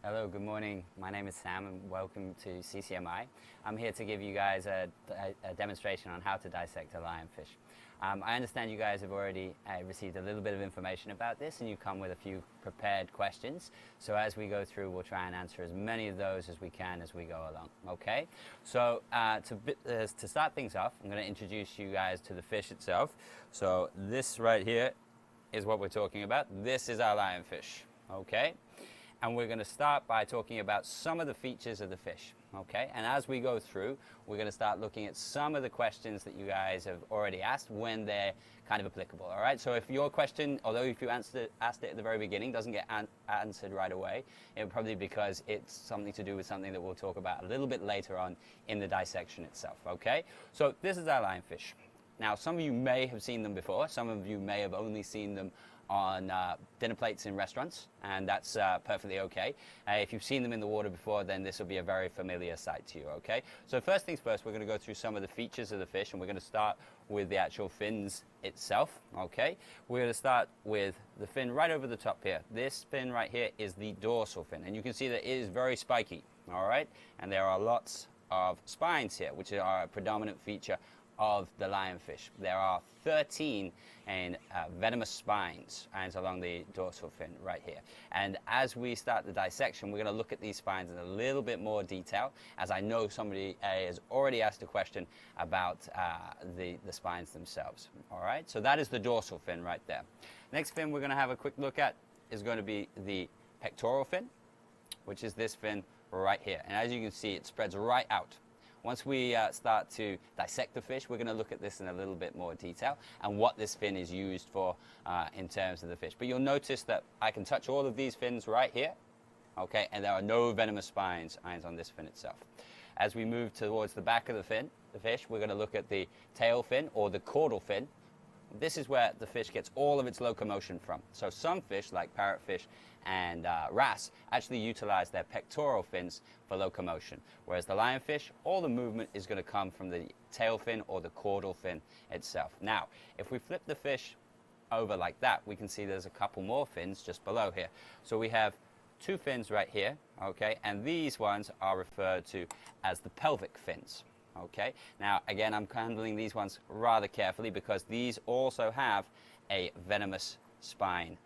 Hello, good morning. My name is Sam and welcome to CCMI. I'm here to give you guys a demonstration on how to dissect a lionfish. I understand you guys have already received a little bit of information about this and you come with a few prepared questions. So as we go through, we'll try and answer as many of those as we can as we go along, okay? So to start things off, I'm going to introduce you guys to the fish itself. So this right here is what we're talking about. This is our lionfish, okay? And we're going to start by talking about some of the features of the fish, okay? And as we go through, we're going to start looking at some of the questions that you guys have already asked when they're kind of applicable, all right? So if your question, although if you asked it at the very beginning, doesn't get answered right away, it'll probably be because it's something to do with something that we'll talk about a little bit later on in the dissection itself, okay? So this is our lionfish. Now, some of you may have seen them before. Some of you may have only seen them on dinner plates in restaurants, and that's perfectly okay. If you've seen them in the water before, then this will be a very familiar sight to you, okay? So first things first, we're going to go through some of the features of the fish, and we're going to start with the actual fins itself, okay? We're going to start with the fin right over the top here. This fin right here is the dorsal fin, and you can see that it is very spiky, all right? And there are lots of spines here, which are a predominant feature of the lionfish. There are 13 venomous spines along the dorsal fin right here. And as we start the dissection, we're going to look at these spines in a little bit more detail, as I know somebody has already asked a question about the spines themselves. All right, so that is the dorsal fin right there. Next fin we're going to have a quick look at is going to be the pectoral fin, which is this fin right here. And as you can see, it spreads right out. Once we start to dissect the fish, we're going to look at this in a little bit more detail and what this fin is used for in terms of the fish. But you'll notice that I can touch all of these fins right here, okay, and there are no venomous spines on this fin itself. As we move towards the back of the fish, we're going to look at the tail fin or the caudal fin. This is where the fish gets all of its locomotion from. So some fish, like parrotfish and wrasse, actually utilize their pectoral fins for locomotion, whereas the lionfish, all the movement is going to come from the tail fin or the caudal fin itself. Now, if we flip the fish over like that, we can see there's a couple more fins just below here. So we have two fins right here, okay, and these ones are referred to as the pelvic fins. Okay, now again, I'm handling these ones rather carefully because these also have a venomous spine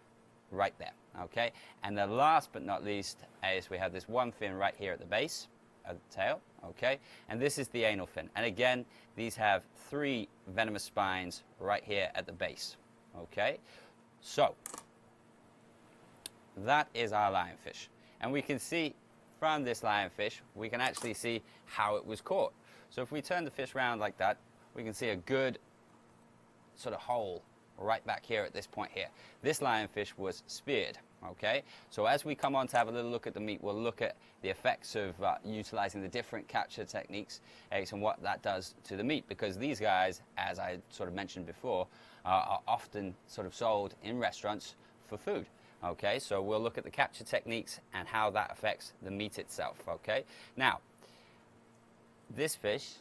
right there, okay? And the last but not least is we have this one fin right here at the base of the tail, okay? And this is the anal fin. And again, these have 3 venomous spines right here at the base, okay? So that is our lionfish. And we can see from this lionfish, we can actually see how it was caught. So if we turn the fish around like that, we can see a good sort of hole right back here at this point here. This lionfish was speared, okay? So as we come on to have a little look at the meat, we'll look at the effects of utilizing the different capture techniques and what that does to the meat, because these guys, as I sort of mentioned before, are often sort of sold in restaurants for food. Okay, so we'll look at the capture techniques and how that affects the meat itself, okay? Now, this fish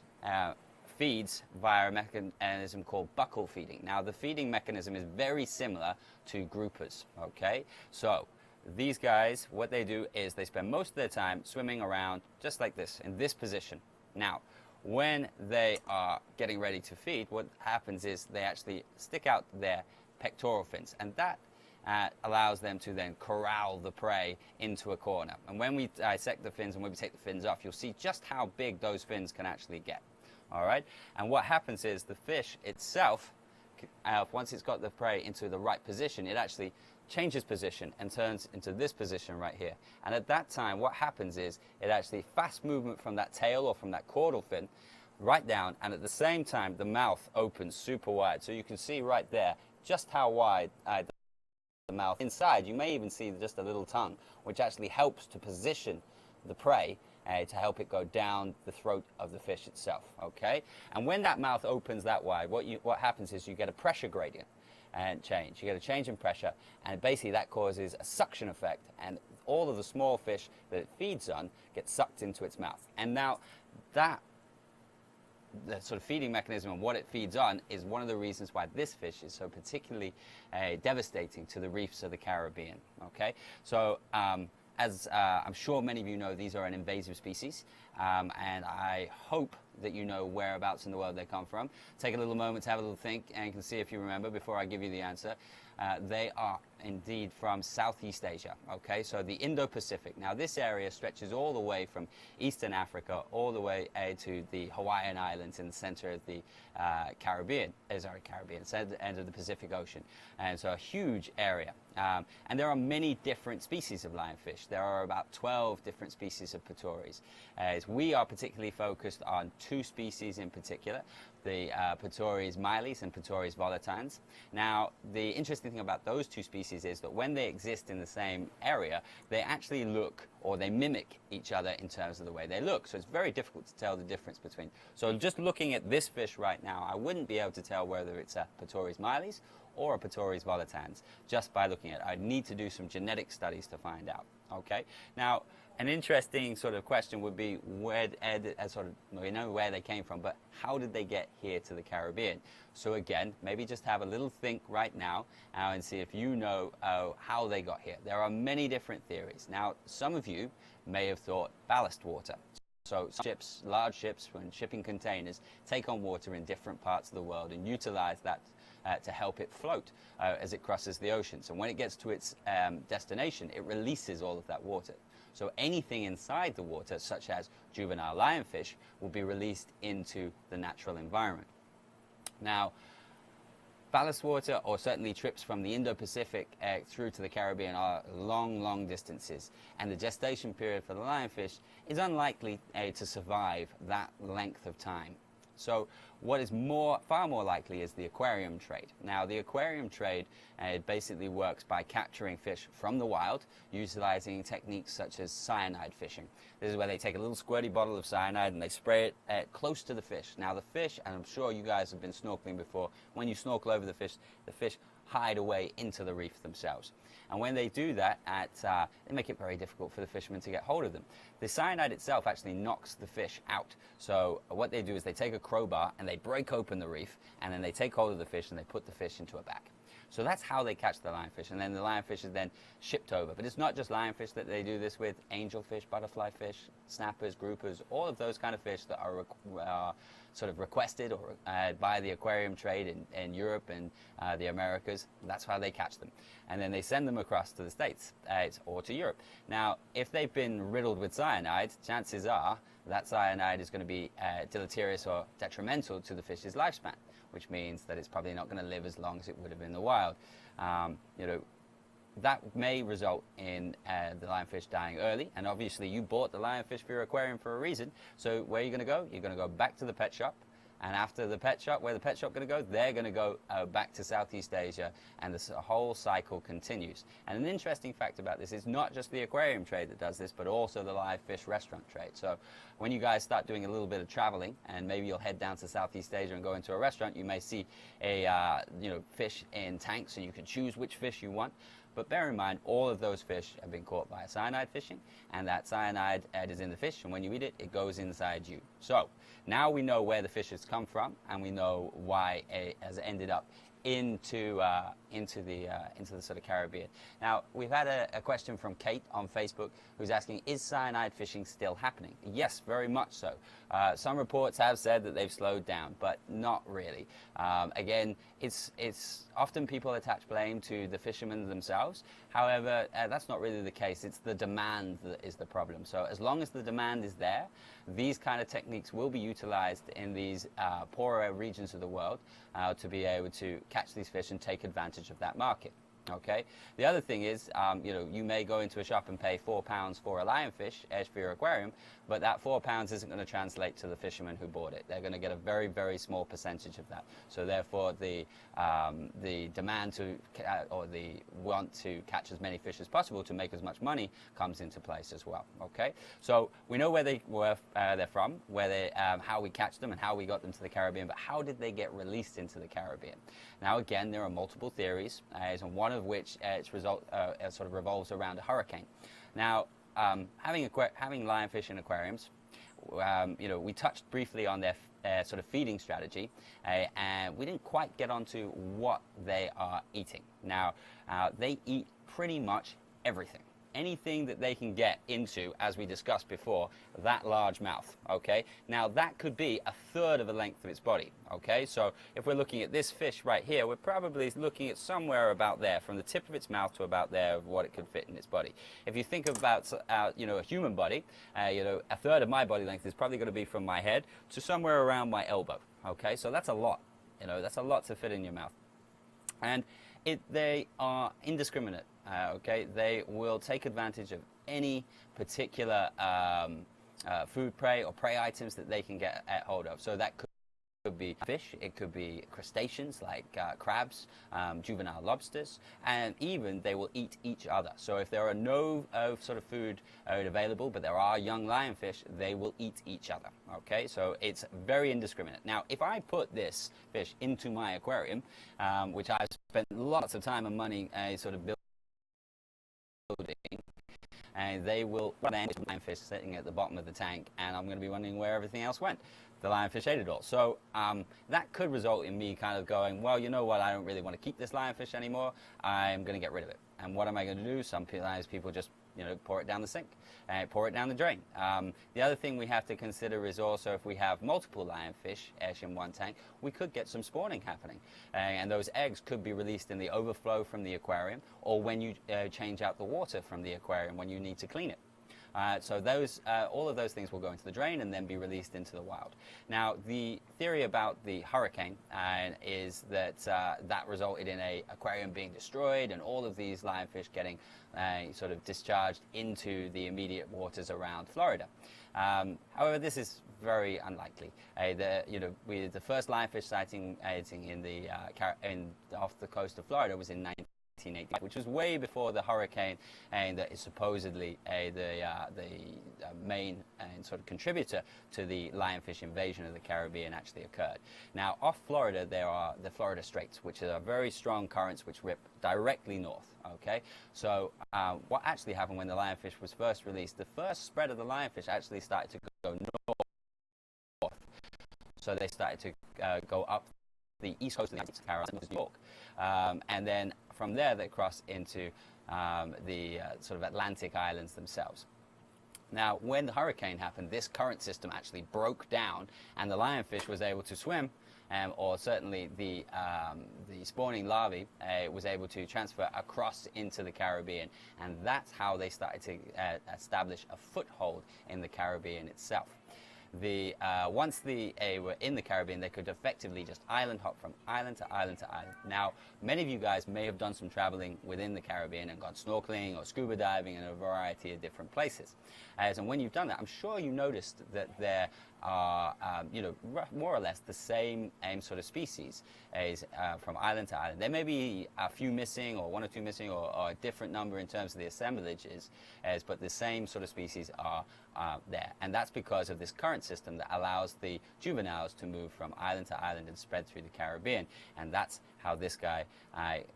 feeds via a mechanism called buccal feeding. Now, the feeding mechanism is very similar to groupers, okay? So, these guys, what they do is they spend most of their time swimming around just like this, in this position. Now, when they are getting ready to feed, what happens is they actually stick out their pectoral fins, and that allows them to then corral the prey into a corner. And when we dissect the fins and when we take the fins off, you'll see just how big those fins can actually get. All right? And what happens is the fish itself, once it's got the prey into the right position, it actually changes position and turns into this position right here. And at that time, what happens is it actually fast movement from that tail or from that caudal fin right down, and at the same time, the mouth opens super wide. So you can see right there just how wide the mouth. Inside, you may even see just a little tongue, which actually helps to position the prey to help it go down the throat of the fish itself, okay? And when that mouth opens that wide, what happens is you get a pressure gradient and change. You get a change in pressure, and basically that causes a suction effect, and all of the small fish that it feeds on get sucked into its mouth. And now that the sort of feeding mechanism and what it feeds on is one of the reasons why this fish is so particularly devastating to the reefs of the Caribbean, okay? So as I'm sure many of you know, these are an invasive species, and I hope that you know whereabouts in the world they come from. Take a little moment to have a little think, and you can see if you remember before I give you the answer. They are indeed from Southeast Asia, okay, so the Indo-Pacific. Now this area stretches all the way from Eastern Africa all the way to the Hawaiian Islands in the center of the Caribbean, end of the Pacific Ocean, and so a huge area. And there are many different species of lionfish. There are about 12 different species of Pectoris. We are particularly focused on two species in particular, the Pectoris miles and Pectoris volitans. Now, the interesting thing about those two species is that when they exist in the same area, they actually look, or they mimic each other in terms of the way they look. So it's very difficult to tell the difference between. So just looking at this fish right now, I wouldn't be able to tell whether it's a Pectoris miles or a Pectoris volitans just by looking at it. I'd need to do some genetic studies to find out. Okay. Now, an interesting sort of question would be where, we know where they came from, but how did they get here to the Caribbean? So again, maybe just have a little think right now and see if you know how they got here. There are many different theories. Now, some of you may have thought ballast water. So ships, large ships, when shipping containers, take on water in different parts of the world and utilize that to help it float as it crosses the oceans. And when it gets to its destination, it releases all of that water. So anything inside the water, such as juvenile lionfish, will be released into the natural environment. Now, ballast water, or certainly trips from the Indo-Pacific through to the Caribbean, are long, long distances. And the gestation period for the lionfish is unlikely to survive that length of time. So what is far more likely is the aquarium trade. Now, the aquarium trade basically works by capturing fish from the wild, utilizing techniques such as cyanide fishing. This is where they take a little squirty bottle of cyanide and they spray it close to the fish. Now, the fish, and I'm sure you guys have been snorkeling before, when you snorkel over the fish hide away into the reef themselves. And when they do that, they make it very difficult for the fishermen to get hold of them. The cyanide itself actually knocks the fish out. So what they do is they take a crowbar and they break open the reef, and then they take hold of the fish and they put the fish into a bag. So that's how they catch the lionfish, and then the lionfish is then shipped over. But it's not just lionfish that they do this with. Angelfish, butterfly fish, snappers, groupers, all of those kind of fish that are sort of requested or by the aquarium trade in Europe and the Americas. That's how they catch them. And then they send them across to the States or to Europe. Now, if they've been riddled with cyanide, chances are that cyanide is going to be deleterious or detrimental to the fish's lifespan, which means that it's probably not going to live as long as it would have in the wild. That may result in the lionfish dying early, and obviously you bought the lionfish for your aquarium for a reason. So where are you going to go? You're going to go back to the pet shop, and after the pet shop, where the pet shop going to go? They're going to go back to Southeast Asia, and the whole cycle continues. And an interesting fact about this is not just the aquarium trade that does this, but also the live fish restaurant trade. So when you guys start doing a little bit of traveling, and maybe you'll head down to Southeast Asia and go into a restaurant, you may see a fish in tanks, and you can choose which fish you want. But bear in mind, all of those fish have been caught by cyanide fishing, and that cyanide is in the fish, and when you eat it, it goes inside you. So now we know where the fish has come from, and we know why it has ended up into the sort of Caribbean. Now, we've had a question from Kate on Facebook who's asking, is cyanide fishing still happening? Yes, very much so. Some reports have said that they've slowed down, but not really. Again, it's often people attach blame to the fishermen themselves. However, that's not really the case. It's the demand that is the problem. So as long as the demand is there, these kind of techniques will be utilized in these poorer regions of the world to be able to catch these fish and take advantage of that market. Okay. The other thing is, you may go into a shop and pay £4 for a lionfish edge for your aquarium, but that £4 isn't going to translate to the fishermen who bought it. They're going to get a very, very small percentage of that. So therefore, the demand to or the want to catch as many fish as possible to make as much money comes into place as well. Okay. So we know where they're from, how we catch them, and how we got them to the Caribbean. But how did they get released into the Caribbean? Now, again, there are multiple theories, and one of which sort of revolves around a hurricane. Now, having lionfish in aquariums, we touched briefly on their sort of feeding strategy, and we didn't quite get onto what they are eating. Now, they eat pretty much everything. anything that they can get into, as we discussed before, that large mouth, okay? Now that could be a third of the length of its body, okay? So if we're looking at this fish right here, we're probably looking at somewhere about there, from the tip of its mouth to about there of what it could fit in its body. If you think about, you know, a human body, you know, a third of my body length is probably going to be from my head to somewhere around my elbow, okay? So that's a lot, you know, that's a lot to fit in your mouth. And they are indiscriminate, okay? They will take advantage of any particular food prey or prey items that they can get at hold of. So that could be fish, it could be crustaceans like crabs, juvenile lobsters, and even they will eat each other. So if there are no sort of food available, but there are young lionfish, they will eat each other, okay? So it's very indiscriminate. Now, if I put this fish into my aquarium, which I've spent lots of time and money sort of building, and they will land lionfish sitting at the bottom of the tank, and I'm going to be wondering where everything else went. The lionfish ate it all. So that could result in me kind of going, well, you know what, I don't really want to keep this lionfish anymore. I'm going to get rid of it. And what am I going to do? Sometimes people just, you know, pour it down the sink, pour it down the drain. The other thing we have to consider is also if we have multiple lionfish in one tank, we could get some spawning happening. And those eggs could be released in the overflow from the aquarium, or when you change out the water from the aquarium when you need to clean it. So those, all of those things will go into the drain and then be released into the wild. Now, the theory about the hurricane is that that resulted in an aquarium being destroyed and all of these lionfish getting sort of discharged into the immediate waters around Florida. However, this is very unlikely. The first lionfish sighting off the coast of Florida was in 1985, which was way before the hurricane, and that is supposedly the main sort of contributor to the lionfish invasion of the Caribbean actually occurred. Now, off Florida, there are the Florida Straits, which are very strong currents which rip directly north. Okay, so what actually happened when the lionfish was first released? The first spread of the lionfish actually started to go north. So they started to go up the east coast of the Carolina, New York, and then from there they crossed into the sort of Atlantic islands themselves. Now, when the hurricane happened, this current system actually broke down, and the lionfish was able to swim, or certainly the spawning larvae was able to transfer across into the Caribbean, and that's how they started to establish a foothold in the Caribbean itself. Once they were in the Caribbean, they could effectively just island hop from island to island to island. Now, many of you guys may have done some traveling within the Caribbean and gone snorkeling or scuba diving in a variety of different places. And when you've done that, I'm sure you noticed that there are, more or less the same sort of species as from island to island. There may be a few missing, or one or two missing, or a different number in terms of the assemblages, but the same sort of species are there. And that's because of this current system that allows the juveniles to move from island to island and spread through the Caribbean. And that's how this guy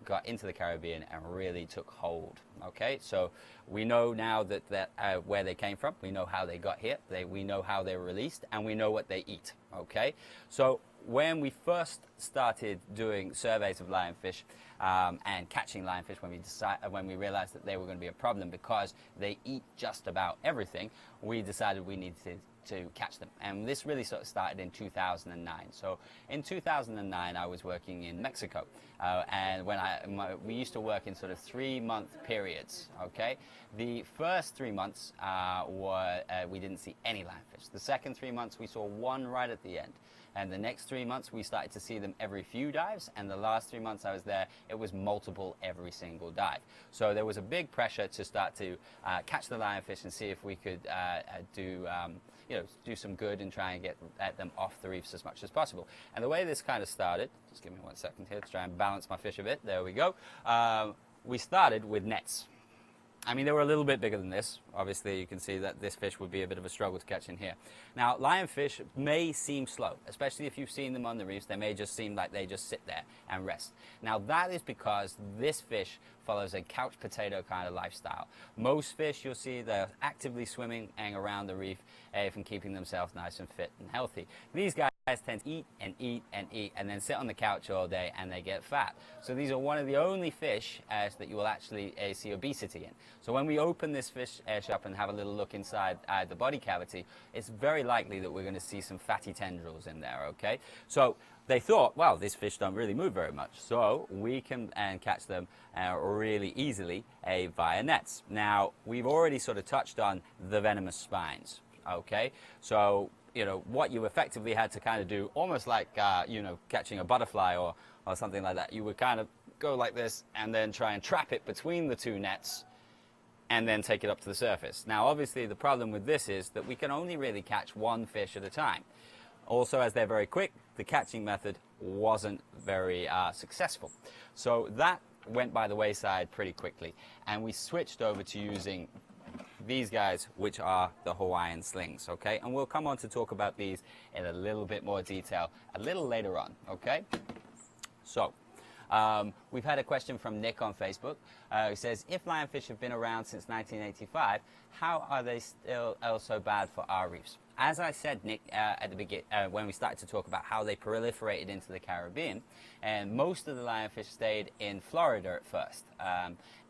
got into the Caribbean and really took hold. Okay, so we know now that where they came from, we know how they got here, we know how they were released, and we know what they eat. Okay, so when we first started doing surveys of lionfish and catching lionfish, when we realized that they were going to be a problem because they eat just about everything, we decided we needed to catch them. And this really sort of started in 2009. So in 2009, I was working in Mexico, and we used to work in sort of 3-month periods. Okay, the first 3 months we didn't see any lionfish. The second 3 months we saw one right at the end. And the next 3 months, we started to see them every few dives. And the last 3 months I was there, it was multiple every single dive. So there was a big pressure to start to catch the lionfish and see if we could do some good and try and get at them off the reefs as much as possible. And the way this kind of started, just give me 1 second here to try and balance my fish a bit. There we go. We started with nets. I mean, they were a little bit bigger than this. Obviously, you can see that this fish would be a bit of a struggle to catch in here. Now, lionfish may seem slow, especially if you've seen them on the reefs. They may just seem like they just sit there and rest. Now, that is because this fish follows a couch potato kind of lifestyle. Most fish, you'll see, they're actively swimming and around the reef and keeping themselves nice and fit and healthy. These guys tend to eat and eat and eat and then sit on the couch all day and they get fat. So these are one of the only fish that you will actually see obesity in. So when we open this fish shop and have a little look inside the body cavity, it's very likely that we're going to see some fatty tendrils in there, okay? So they thought, well, these fish don't really move very much, so we can catch them really easily via nets. Now, we've already sort of touched on the venomous spines, okay? So, you know, what you effectively had to kind of do, almost like, you know, catching a butterfly or something like that, you would kind of go like this and then try and trap it between the two nets and then take it up to the surface. Now, obviously, the problem with this is that we can only really catch one fish at a time. Also, as they're very quick, the catching method wasn't very successful. So that went by the wayside pretty quickly, and we switched over to using these guys, which are the Hawaiian slings, okay? And we'll come on to talk about these in a little bit more detail a little later on, okay? So, we've had a question from Nick on Facebook who says, if lionfish have been around since 1985, how are they still so bad for our reefs? As I said, Nick, at the beginning, when we started to talk about how they proliferated into the Caribbean, and most of the lionfish stayed in Florida at first.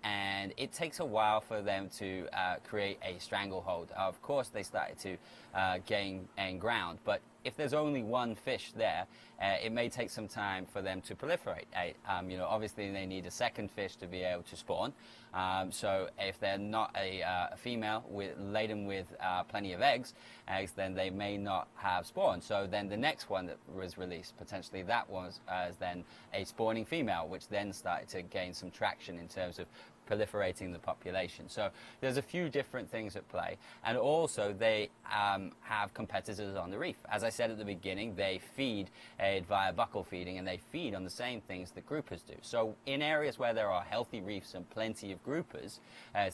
And it takes a while for them to create a stranglehold. Of course, they started to gain ground, but if there's only one fish there, it may take some time for them to proliferate. You know, obviously they need a second fish to be able to spawn. So if they're not a female laden with plenty of eggs, then they may not have spawn. So then the next one that was released, potentially that was then a spawning female, which then started to gain some traction in terms of proliferating the population. So there's a few different things at play, and also they have competitors on the reef. As I said at the beginning, they feed via buccal feeding, and they feed on the same things that groupers do. So in areas where there are healthy reefs and plenty of groupers,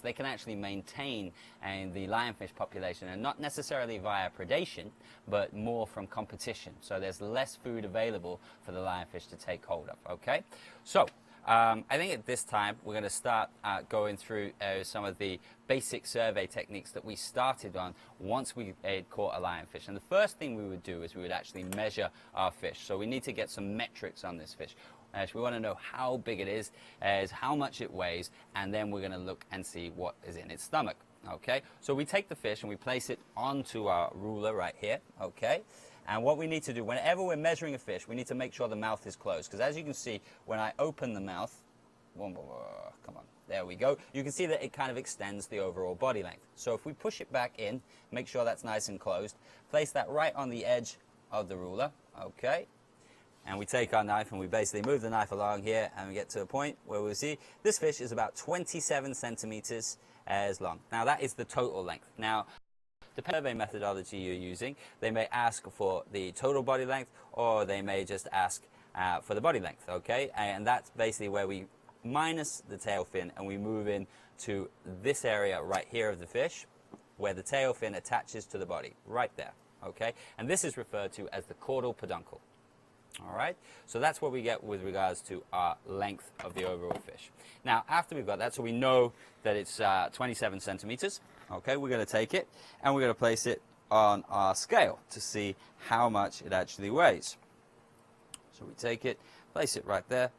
they can actually maintain the lionfish population, and not necessarily via predation, but more from competition. So there's less food available for the lionfish to take hold of, okay? So I think at this time we're going to start going through some of the basic survey techniques that we started on once we caught a lionfish. And the first thing we would do is we would actually measure our fish. So we need to get some metrics on this fish. We want to know how big it is, how much it weighs, and then we're going to look and see what is in its stomach. Okay, so we take the fish and we place it onto our ruler right here. Okay. And what we need to do, whenever we're measuring a fish, we need to make sure the mouth is closed. Because as you can see, when I open the mouth, come on, there we go. You can see that it kind of extends the overall body length. So if we push it back in, make sure that's nice and closed, place that right on the edge of the ruler, okay? And we take our knife and we basically move the knife along here, and we get to a point where we'll see this fish is about 27 centimeters as long. Now that is the total length. Now, depending on the methodology you're using, they may ask for the total body length, or they may just ask for the body length, okay? And that's basically where we minus the tail fin and we move in to this area right here of the fish, where the tail fin attaches to the body, right there, okay? And this is referred to as the caudal peduncle. All right, so that's what we get with regards to our length of the overall fish. Now, after we've got that, so we know that it's 27 centimeters, okay, we're going to take it and we're going to place it on our scale to see how much it actually weighs. So we take it, place it right there,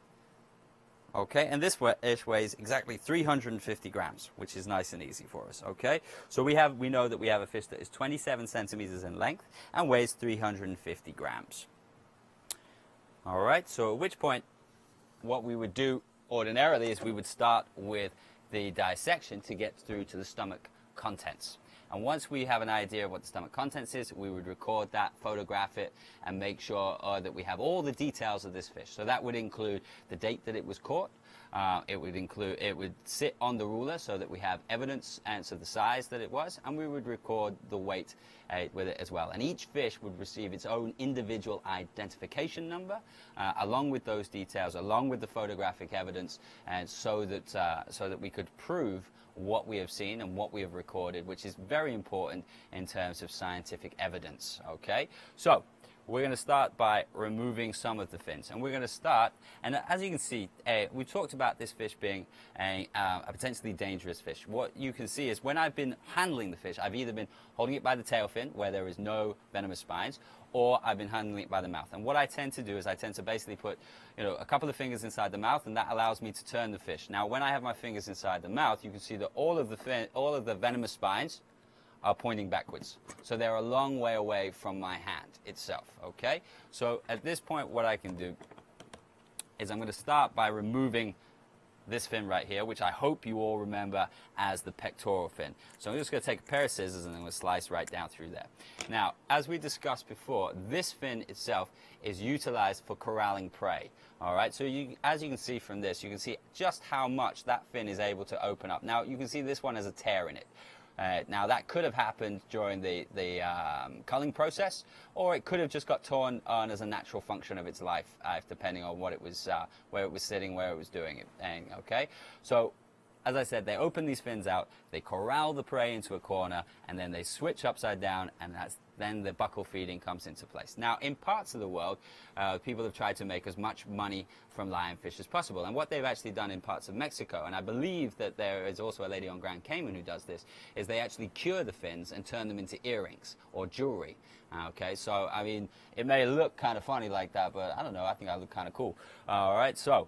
okay, and this fish weighs exactly 350 grams, which is nice and easy for us, okay? So we know that we have a fish that is 27 centimeters in length and weighs 350 grams. All right, so at which point what we would do ordinarily is we would start with the dissection to get through to the stomach contents. And once we have an idea of what the stomach contents is, we would record that, photograph it, and make sure that we have all the details of this fish. So that would include the date that it was caught. It would sit on the ruler so that we have evidence as to the size that it was, and we would record the weight with it as well. And each fish would receive its own individual identification number, along with those details, along with the photographic evidence, and so that we could prove what we have seen and what we have recorded, which is very important in terms of scientific evidence. Okay, so we're going to start by removing some of the fins. And we're going to start, and as you can see, we talked about this fish being a potentially dangerous fish. What you can see is when I've been handling the fish, I've either been holding it by the tail fin, where there is no venomous spines, or I've been handling it by the mouth. And what I tend to do is I tend to basically put, a couple of fingers inside the mouth, and that allows me to turn the fish. Now, when I have my fingers inside the mouth, you can see that all of the venomous spines are pointing backwards. So they're a long way away from my hand itself, okay? So at this point, what I can do is I'm going to start by removing this fin right here, which I hope you all remember as the pectoral fin. So I'm just going to take a pair of scissors and I'm going to slice right down through there. Now, as we discussed before, this fin itself is utilized for corralling prey. All right, so as you can see from this, you can see just how much that fin is able to open up. Now, you can see this one has a tear in it. Now that could have happened during the culling process, or it could have just got torn on as a natural function of its life, depending on what it was, where it was sitting, where it was doing it. Okay, so as I said, they open these fins out, they corral the prey into a corner, and then they switch upside down, and then the buccal feeding comes into place. Now, in parts of the world, people have tried to make as much money from lionfish as possible. And what they've actually done in parts of Mexico, and I believe that there is also a lady on Grand Cayman who does this, is they actually cure the fins and turn them into earrings or jewelry. Okay, so, I mean, it may look kind of funny like that, but I don't know, I think I look kind of cool. All right, so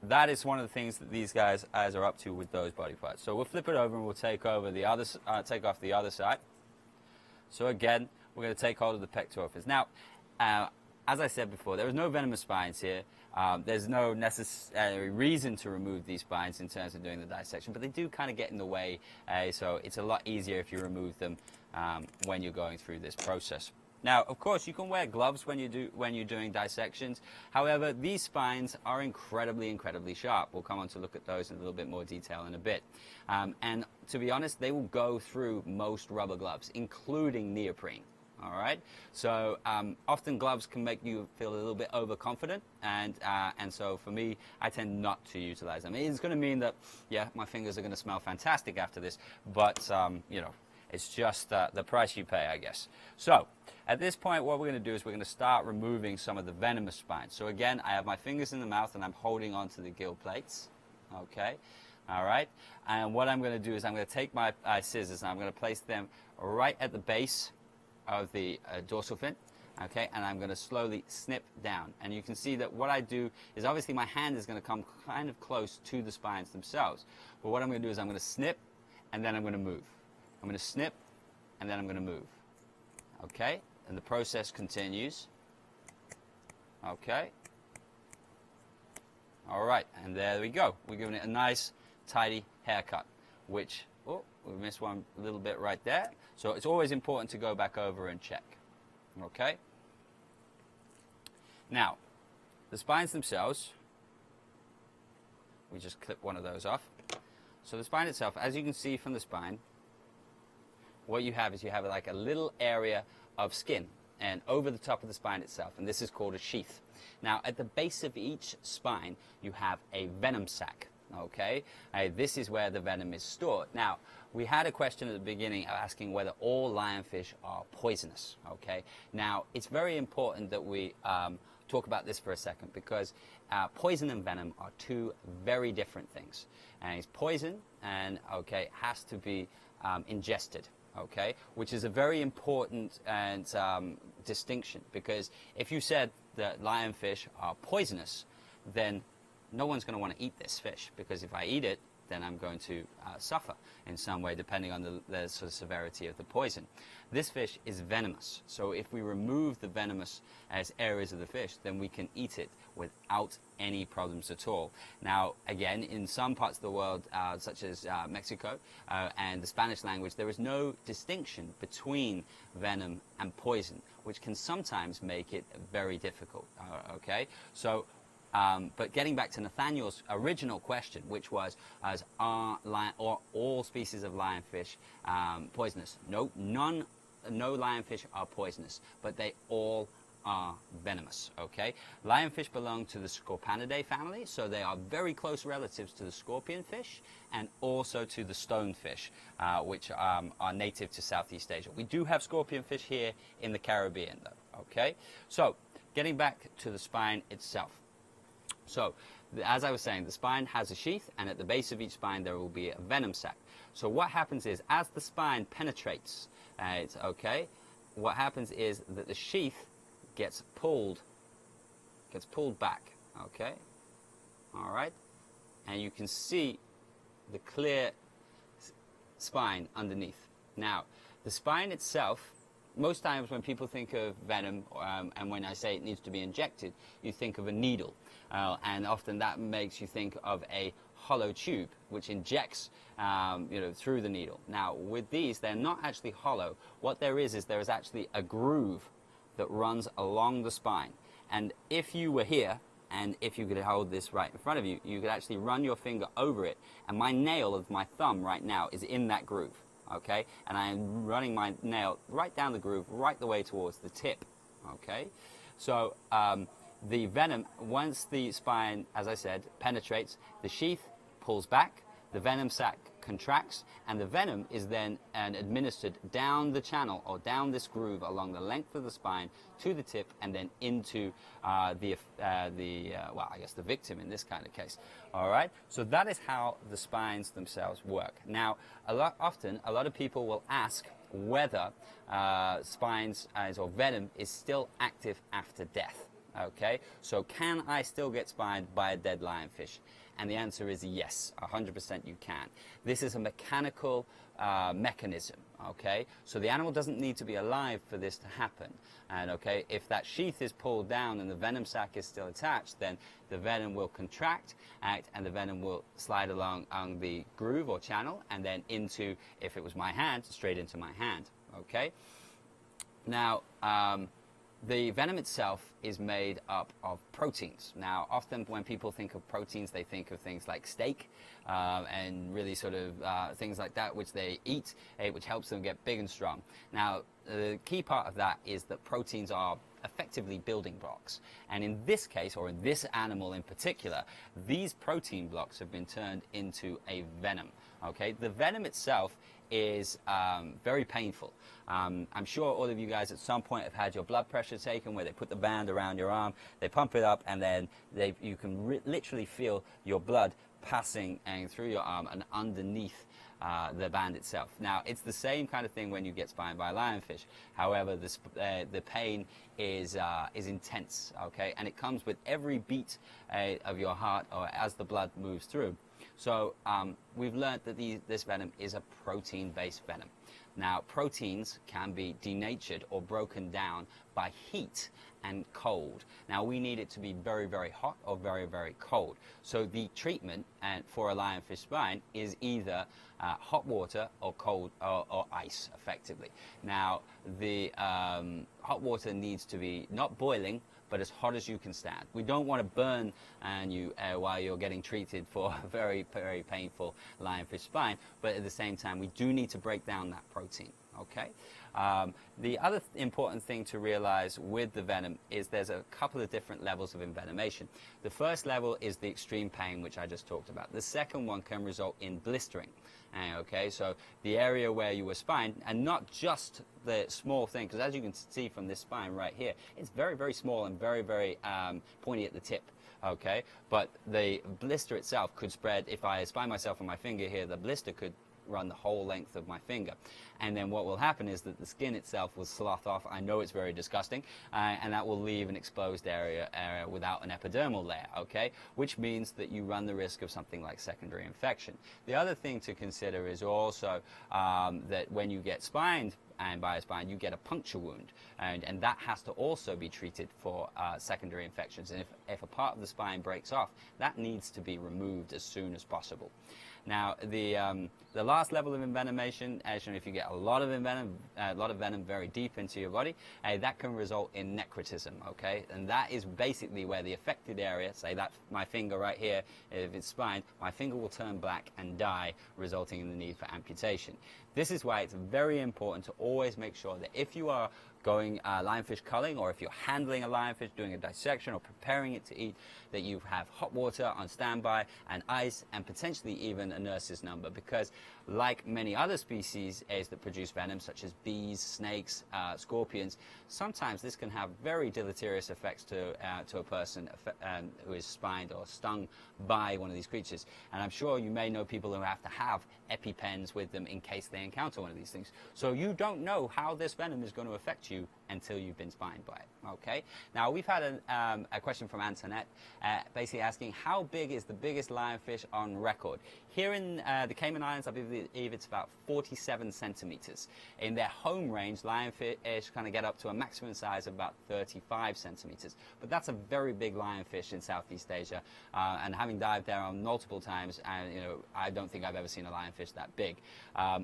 that is one of the things that these guys are up to with those body parts. So we'll flip it over and we'll take off the other side. So again, we're going to take hold of the pectoral fins. Now, as I said before, there is no venomous spines here. There's no necessary reason to remove these spines in terms of doing the dissection, but they do kind of get in the way, so it's a lot easier if you remove them when you're going through this process. Now, of course, you can wear gloves when you're doing dissections. However, these spines are incredibly sharp. We'll come on to look at those in a little bit more detail in a bit. And to be honest, they will go through most rubber gloves, including neoprene. All right, so often gloves can make you feel a little bit overconfident, and so for me, I tend not to utilize them. It's going to mean that, yeah, my fingers are going to smell fantastic after this, but it's just the price you pay, I guess. So at this point, what we're going to do is we're going to start removing some of the venomous spines. So again, I have my fingers in the mouth and I'm holding onto the gill plates. Okay, all right, and what I'm going to do is I'm going to take my scissors and I'm going to place them right at the base of the dorsal fin, okay, and I'm going to slowly snip down. And you can see that what I do is obviously my hand is going to come kind of close to the spines themselves. But what I'm going to do is I'm going to snip and then I'm going to move. I'm going to snip and then I'm going to move. Okay, and the process continues. Okay. All right, and there we go. We're giving it a nice, tidy haircut, which, oh, we missed one a little bit right there. So it's always important to go back over and check. Okay? Now, the spines themselves, we just clip one of those off. So the spine itself, as you can see from the spine, what you have is you have like a little area of skin and over the top of the spine itself, and this is called a sheath. Now, at the base of each spine, you have a venom sac. Okay, this is where the venom is stored. Now, we had a question at the beginning asking whether all lionfish are poisonous. Okay, now it's very important that we talk about this for a second, because poison and venom are two very different things. And it's poison, and okay, has to be ingested. Okay, which is a very important and distinction, because if you said that lionfish are poisonous, then no one's going to want to eat this fish, because if I eat it, then I'm going to suffer in some way, depending on the sort of severity of the poison. This fish is venomous, so if we remove the venomous areas of the fish, then we can eat it without any problems at all. Now, again, in some parts of the world, such as Mexico and the Spanish language, there is no distinction between venom and poison, which can sometimes make it very difficult. Okay, so but getting back to Nathaniel's original question, which was, are all species of lionfish poisonous? No, no lionfish are poisonous, but they all are venomous, okay? Lionfish belong to the Scorpanidae family, so they are very close relatives to the scorpion fish and also to the stonefish, which are native to Southeast Asia. We do have scorpion fish here in the Caribbean, though, okay? So, getting back to the spine itself. So, as I was saying, the spine has a sheath, and at the base of each spine there will be a venom sac. So what happens is, as the spine penetrates, what happens is that the sheath gets pulled back, okay? All right? And you can see the clear spine underneath. Now, the spine itself, most times when people think of venom, and when I say it needs to be injected, you think of a needle. And often that makes you think of a hollow tube, which injects through the needle. Now, with these, they're not actually hollow. What there is actually a groove that runs along the spine. And if you were here, and if you could hold this right in front of you, you could actually run your finger over it. And my nail of my thumb right now is in that groove, okay? And I am running my nail right down the groove, right the way towards the tip, okay? So the venom, once the spine, as I said, penetrates, the sheath pulls back, the venom sac contracts, and the venom is then administered down the channel or down this groove along the length of the spine to the tip and then into the victim in this kind of case. All right, so that is how the spines themselves work. Now, a lot of people will ask whether spines or venom is still active after death. Okay, so can I still get spined by a dead lionfish? And the answer is yes, 100% you can. This is a mechanical mechanism, okay? So the animal doesn't need to be alive for this to happen. And okay, if that sheath is pulled down and the venom sac is still attached, then the venom will contract, and the venom will slide along on the groove or channel, and then into, if it was my hand, straight into my hand, okay? Now, the venom itself is made up of proteins. Now, often when people think of proteins, they think of things like steak and really sort of things like that, which they eat, which helps them get big and strong. Now, the key part of that is that proteins are effectively building blocks. And in this case, or in this animal in particular, these protein blocks have been turned into a venom. Okay, the venom itself is very painful. I'm sure all of you guys at some point have had your blood pressure taken, where they put the band around your arm, they pump it up, and then you can literally feel your blood passing through your arm and underneath the band itself. Now, it's the same kind of thing when you get spined by a lionfish. However, the pain is intense, okay? And it comes with every beat of your heart or as the blood moves through. So we've learned that this venom is a protein-based venom. Now, proteins can be denatured or broken down by heat and cold. Now, we need it to be very, very hot or very, very cold. So the treatment for a lionfish spine is either hot water or cold or ice, effectively. Now, the hot water needs to be not boiling, but as hot as you can stand. We don't want to burn you while you're getting treated for a very, very painful lionfish spine, but at the same time, we do need to break down that protein, okay? The other important thing to realize with the venom is there's a couple of different levels of envenomation. The first level is the extreme pain, which I just talked about. The second one can result in blistering. Okay, so the area where you were spined, and not just the small thing, because as you can see from this spine right here, it's very, very small and very, very pointy at the tip. Okay, but the blister itself could spread. If I spine myself on my finger here, the blister could run the whole length of my finger. And then what will happen is that the skin itself will slough off. I know it's very disgusting, and that will leave an exposed area without an epidermal layer, okay? Which means that you run the risk of something like secondary infection. The other thing to consider is also that when you get spined, and by a spine, you get a puncture wound, and that has to also be treated for secondary infections. And if a part of the spine breaks off, that needs to be removed as soon as possible. Now, the last level of envenomation, if you get a lot of venom very deep into your body, that can result in necrotism, okay? And that is basically where the affected area, say that my finger right here, if it's spined, my finger will turn black and die, resulting in the need for amputation. This is why it's very important to always make sure that if you are going lionfish culling, or if you're handling a lionfish, doing a dissection or preparing it to eat, that you have hot water on standby and ice and potentially even a nurse's number, because like many other species that produce venom, such as bees, snakes, scorpions, sometimes this can have very deleterious effects to a person who is spined or stung by one of these creatures. And I'm sure you may know people who have to have EpiPens with them in case they encounter one of these things. So you don't know how this venom is going to affect you until you've been spined by it. Okay. Now we've had a question from Antoinette, basically asking how big is the biggest lionfish on record. Here in the Cayman Islands, I believe it's about 47 centimeters. In their home range, lionfish kind of get up to a maximum size of about 35 centimeters. But that's a very big lionfish in Southeast Asia, and having dived there on multiple times, and I don't think I've ever seen a lionfish that big.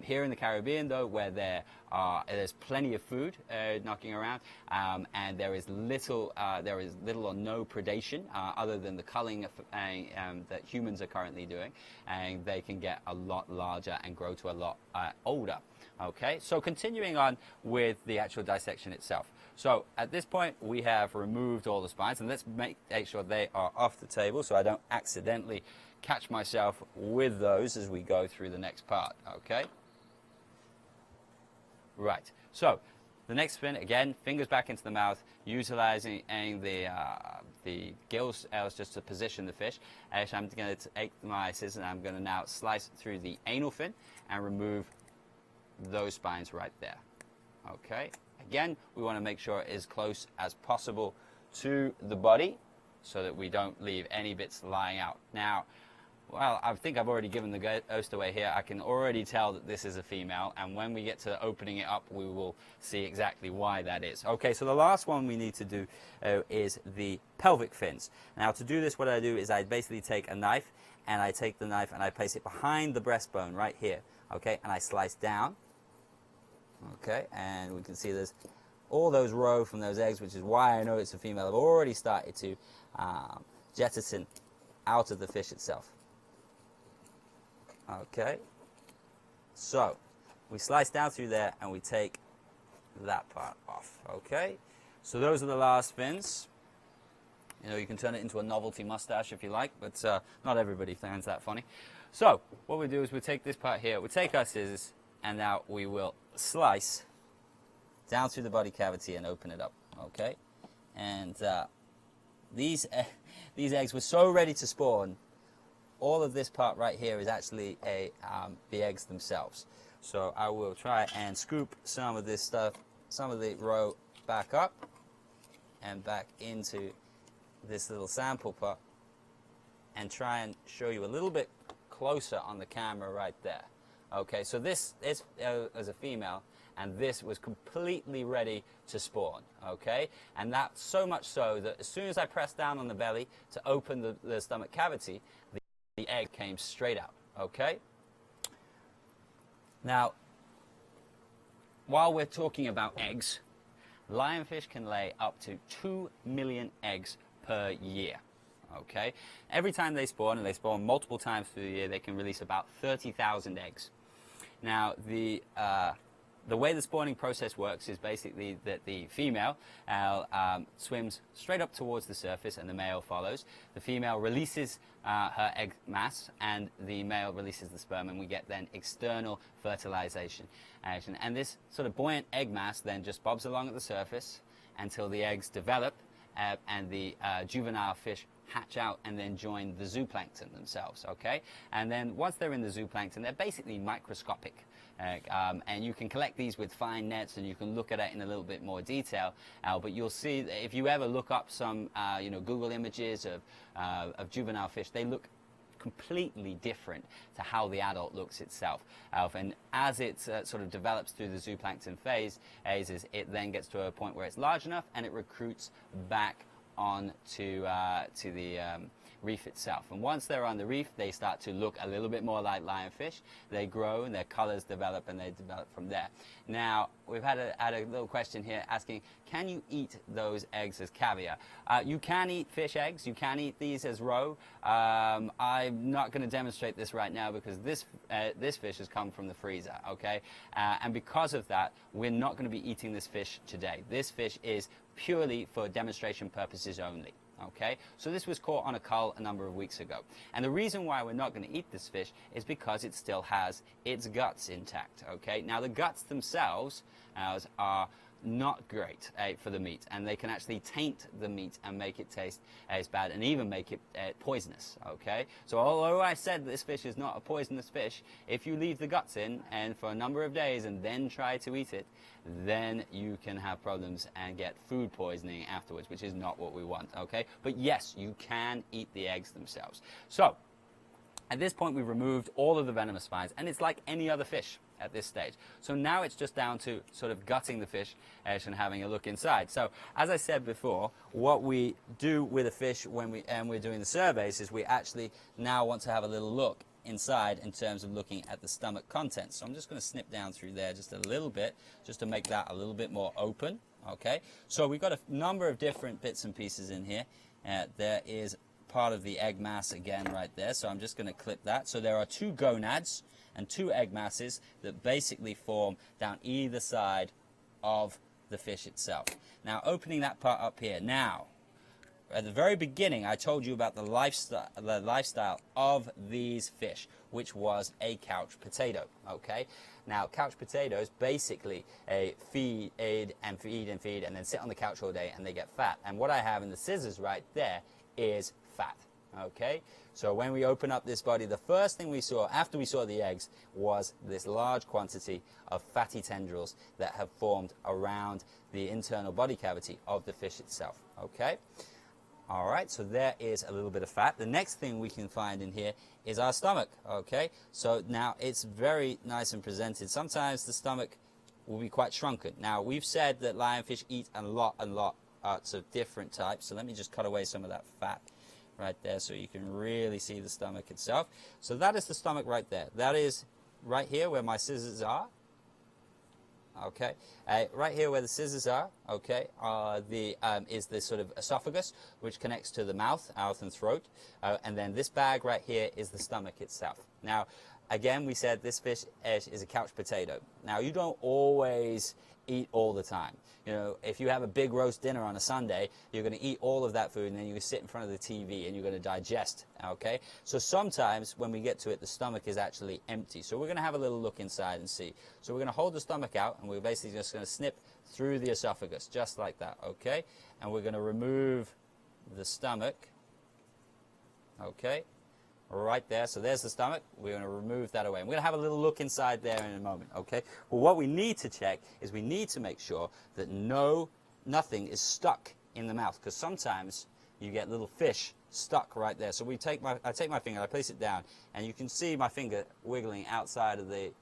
Here in the Caribbean, though, where there's plenty of food knocking around, and there is little or no predation other than the culling that humans are currently doing, and they can get a lot larger and grow to a lot older. Okay, so continuing on with the actual dissection itself. So at this point we have removed all the spines, and let's make sure they are off the table so I don't accidentally catch myself with those as we go through the next part. Okay, right, so the next fin, again, fingers back into the mouth, utilizing the gills just to position the fish. Actually, I'm going to take my scissors and I'm going to now slice through the anal fin and remove those spines right there. Okay, again, we want to make sure it is close as possible to the body so that we don't leave any bits lying out. Now, well, I think I've already given the ghost away here. I can already tell that this is a female, and when we get to opening it up, we will see exactly why that is. Okay, so the last one we need to do is the pelvic fins. Now, to do this, what I do is I basically take a knife, and I take the knife and I place it behind the breastbone right here, okay, and I slice down, okay, and we can see there's all those row from those eggs, which is why I know it's a female. I've already started to jettison out of the fish itself. Okay, so we slice down through there and we take that part off. Okay, so those are the last fins. You can turn it into a novelty mustache if you like, but not everybody finds that funny. So what we do is we take this part here, we take our scissors, and now we will slice down through the body cavity and open it up. Okay, and these eggs were so ready to spawn. All of this part right here is actually the eggs themselves. So I will try and scoop some of this stuff, some of the row back up and back into this little sample pot, and try and show you a little bit closer on the camera right there. Okay, so this is as a female, and this was completely ready to spawn, okay? And that's so much so that as soon as I pressed down on the belly to open the stomach cavity, the egg came straight out, okay? Now, while we're talking about eggs, lionfish can lay up to 2 million eggs per year, okay? Every time they spawn, and they spawn multiple times through the year, they can release about 30,000 eggs. Now, the way the spawning process works is basically that the female swims straight up towards the surface and the male follows. The female releases her egg mass and the male releases the sperm, and we get then external fertilization action. And this sort of buoyant egg mass then just bobs along at the surface until the eggs develop and the juvenile fish hatch out and then join the zooplankton themselves, okay? And then once they're in the zooplankton, they're basically microscopic. And you can collect these with fine nets, and you can look at it in a little bit more detail. But you'll see that if you ever look up some, Google images of juvenile fish, they look completely different to how the adult looks itself. And as it sort of develops through the zooplankton phase, it then gets to a point where it's large enough, and it recruits back on to the reef itself. And once they're on the reef, they start to look a little bit more like lionfish. They grow and their colors develop, and they develop from there. Now, we've had a little question here asking, can you eat those eggs as caviar? You can eat fish eggs. You can eat these as roe. I'm not going to demonstrate this right now because this fish has come from the freezer, okay? And because of that, we're not going to be eating this fish today. This fish is purely for demonstration purposes only. Okay, so this was caught on a cull a number of weeks ago. And the reason why we're not going to eat this fish is because it still has its guts intact. Okay, now the guts themselves are not great for the meat, and they can actually taint the meat and make it taste as bad, and even make it poisonous. Okay, so although I said this fish is not a poisonous fish, if you leave the guts in and for a number of days and then try to eat it, then you can have problems and get food poisoning afterwards, which is not what we want. Okay, but yes, you can eat the eggs themselves. So at this point, we've removed all of the venomous spines, and it's like any other fish at this stage. So now it's just down to sort of gutting the fish and having a look inside. So as I said before, what we do with a fish when we're doing the surveys is we actually now want to have a little look inside in terms of looking at the stomach contents. So I'm just going to snip down through there just a little bit, just to make that a little bit more open. Okay, so we've got a number of different bits and pieces in here. There is part of the egg mass again right there, so I'm just going to clip that. So there are two gonads and two egg masses that basically form down either side of the fish itself. Now, opening that part up here. Now, at the very beginning, I told you about the lifestyle of these fish, which was a couch potato. Okay, now couch potatoes basically feed and feed and feed, and then sit on the couch all day, and they get fat. And what I have in the scissors right there is fat. Okay, so when we open up this body, the first thing we saw after we saw the eggs was this large quantity of fatty tendrils that have formed around the internal body cavity of the fish itself. Okay, all right, so there is a little bit of fat. The next thing we can find in here is our stomach. Okay, so now it's very nice and presented. Sometimes the stomach will be quite shrunken. Now, we've said that lionfish eat a lot of different types, so let me just cut away some of that fat right there so you can really see the stomach itself. So that is the stomach right there. That is right here where my scissors are. Okay, right here where the scissors are, okay, is the sort of esophagus, which connects to the mouth and throat, and then this bag right here is the stomach itself. Now, again, we said this fish is a couch potato. Now, you don't always eat all the time. You know, if you have a big roast dinner on a Sunday, you're going to eat all of that food, and then you sit in front of the TV and you're going to digest, okay? So sometimes when we get to it, the stomach is actually empty. So we're going to have a little look inside and see. So we're going to hold the stomach out, and we're basically just going to snip through the esophagus, just like that, okay? And we're going to remove the stomach, okay? Right there, so there's the stomach. We're going to remove that away. And we're going to have a little look inside there in a moment, okay? Well, what we need to check is we need to make sure that nothing is stuck in the mouth, because sometimes you get little fish stuck right there. So I take my finger, I place it down, and you can see my finger wiggling outside of the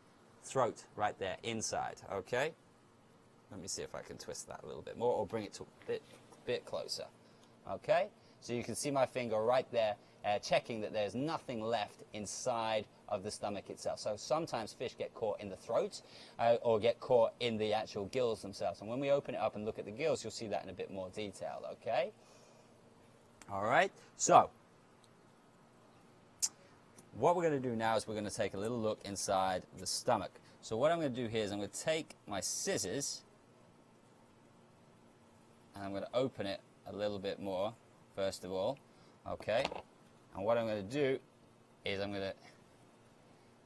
throat right there, inside, okay? Let me see if I can twist that a little bit more or bring it to a bit closer, okay? So you can see my finger right there, checking that there's nothing left inside of the stomach itself. So sometimes fish get caught in the throat or get caught in the actual gills themselves. And when we open it up and look at the gills, you'll see that in a bit more detail, okay? All right, so what we're going to do now is we're going to take a little look inside the stomach. So what I'm going to do here is I'm going to take my scissors and I'm going to open it a little bit more, first of all, okay? And what I'm going to do is I'm going to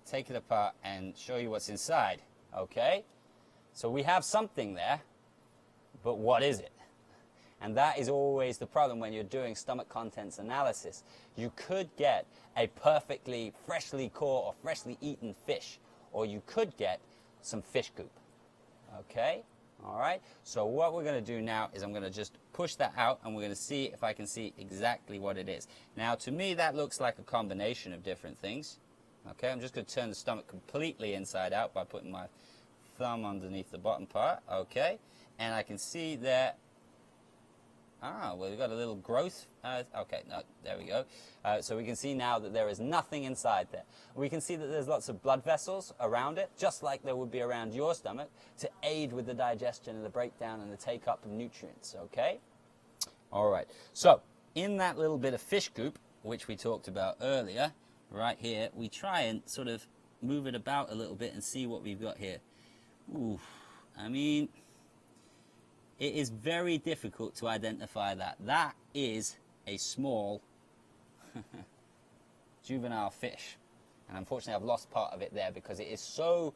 take it apart and show you what's inside, okay? So we have something there, but what is it? And that is always the problem when you're doing stomach contents analysis. You could get a perfectly freshly caught or freshly eaten fish, or you could get some fish goop, okay? All right, so what we're going to do now is I'm going to just push that out, and we're going to see if I can see exactly what it is. Now, to me, that looks like a combination of different things. Okay, I'm just going to turn the stomach completely inside out by putting my thumb underneath the bottom part. Okay, and I can see there well, we've got a little growth. Okay, no, there we go. So we can see now that there is nothing inside there. We can see that there's lots of blood vessels around it, just like there would be around your stomach, to aid with the digestion and the breakdown and the take-up of nutrients, okay? All right, so in that little bit of fish goop, which we talked about earlier, right here, we try and sort of move it about a little bit and see what we've got here. Ooh, I mean, it is very difficult to identify that. That is a small juvenile fish. And unfortunately, I've lost part of it there because it is so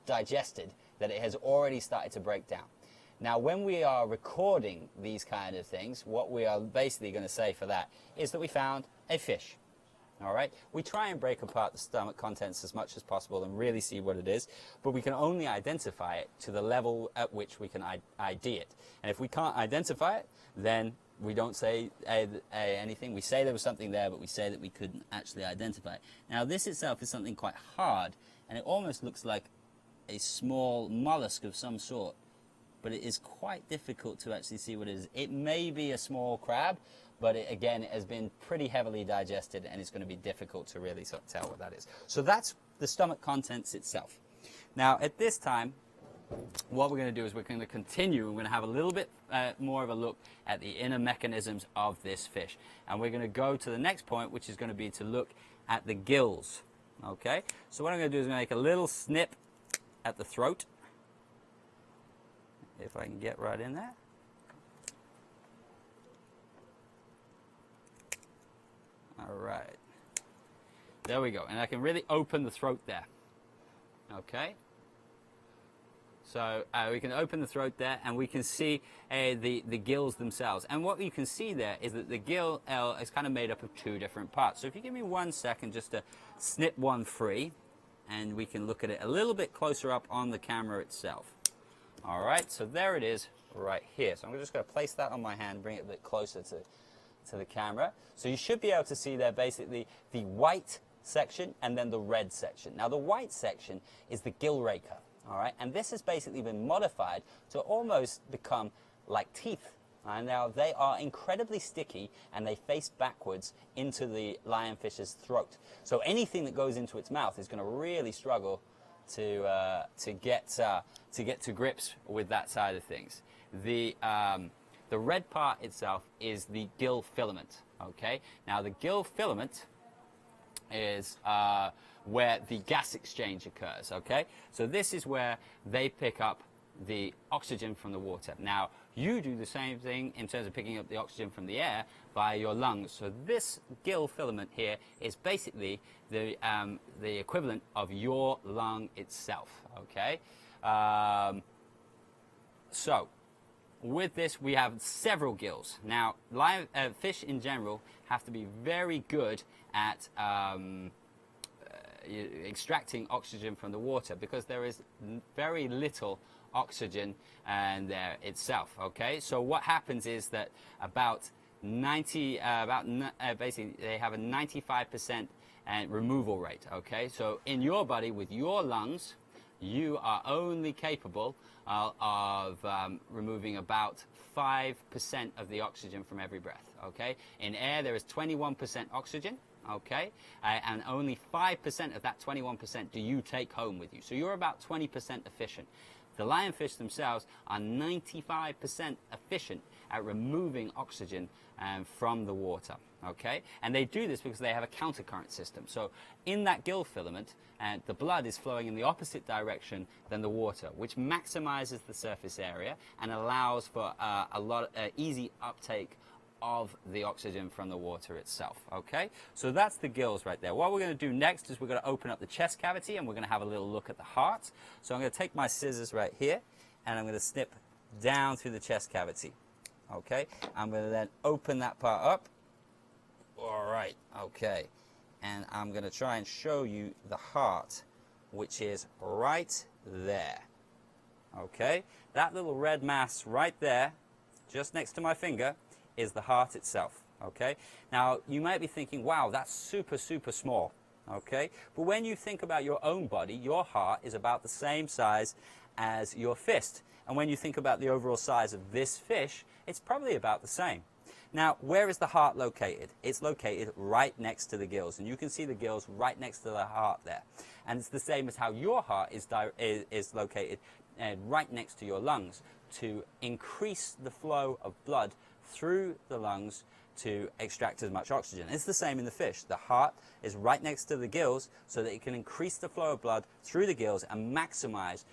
digested that it has already started to break down. Now, when we are recording these kind of things, what we are basically going to say for that is that we found a fish. All right, we try and break apart the stomach contents as much as possible and really see what it is, but we can only identify it to the level at which we can ID it. And if we can't identify it, then we don't say anything. We say there was something there, but we say that we couldn't actually identify it. Now, this itself is something quite hard, and it almost looks like a small mollusk of some sort, but it is quite difficult to actually see what it is. It may be a small crab, but again, it has been pretty heavily digested, and it's going to be difficult to really sort of tell what that is. So that's the stomach contents itself. Now, at this time, what we're going to do is we're going to continue. We're going to have a little bit more of a look at the inner mechanisms of this fish. And we're going to go to the next point, which is going to be to look at the gills. Okay? So what I'm going to do is make a little snip at the throat. If I can get right in there. All right, there we go, and I can really open the throat there. Okay, so we can open the throat there, and we can see the gills themselves. And what you can see there is that the gill is kind of made up of two different parts. So if you give me 1 second just to snip one free, and we can look at it a little bit closer up on the camera itself. All right, so there it is right here. So I'm just going to place that on my hand, bring it a bit closer to the camera. So you should be able to see there basically the white section and then the red section. Now the white section is the Gill Raker, all right, and this has basically been modified to almost become like teeth. And now they are incredibly sticky, and they face backwards into the lionfish's throat. So anything that goes into its mouth is going to really struggle to get to grips with that side of things. The red part itself is the gill filament, okay? Now, the gill filament is where the gas exchange occurs, okay? So this is where they pick up the oxygen from the water. Now, you do the same thing in terms of picking up the oxygen from the air via your lungs. So this gill filament here is basically the equivalent of your lung itself, okay? So, with this, we have several gills. Now, fish in general have to be very good at extracting oxygen from the water because there is very little oxygen there itself. Okay, so what happens is that basically they have a 95% removal rate. Okay, so in your body with your lungs, you are only capable of removing about 5% of the oxygen from every breath, okay? In air, there is 21% oxygen, okay? And only 5% of that 21% do you take home with you. So you're about 20% efficient. The lionfish themselves are 95% efficient at removing oxygen from the water, okay? And they do this because they have a countercurrent system. So in that gill filament, the blood is flowing in the opposite direction than the water, which maximizes the surface area and allows for a lot easy uptake of the oxygen from the water itself, okay? So that's the gills right there. What we're going to do next is we're going to open up the chest cavity, and we're going to have a little look at the heart. So I'm going to take my scissors right here, and I'm going to snip down through the chest cavity, okay? I'm going to then open that part up. All right, okay. And I'm going to try and show you the heart, which is right there, okay? That little red mass right there, just next to my finger, is the heart itself, okay? Now, you might be thinking, wow, that's super, super small, okay? But when you think about your own body, your heart is about the same size as your fist. And when you think about the overall size of this fish, it's probably about the same. Now, where is the heart located? It's located right next to the gills, and you can see the gills right next to the heart there. And it's the same as how your heart is located right next to your lungs to increase the flow of blood through the lungs to extract as much oxygen. It's the same in the fish. The heart is right next to the gills so that it can increase the flow of blood through the gills and maximize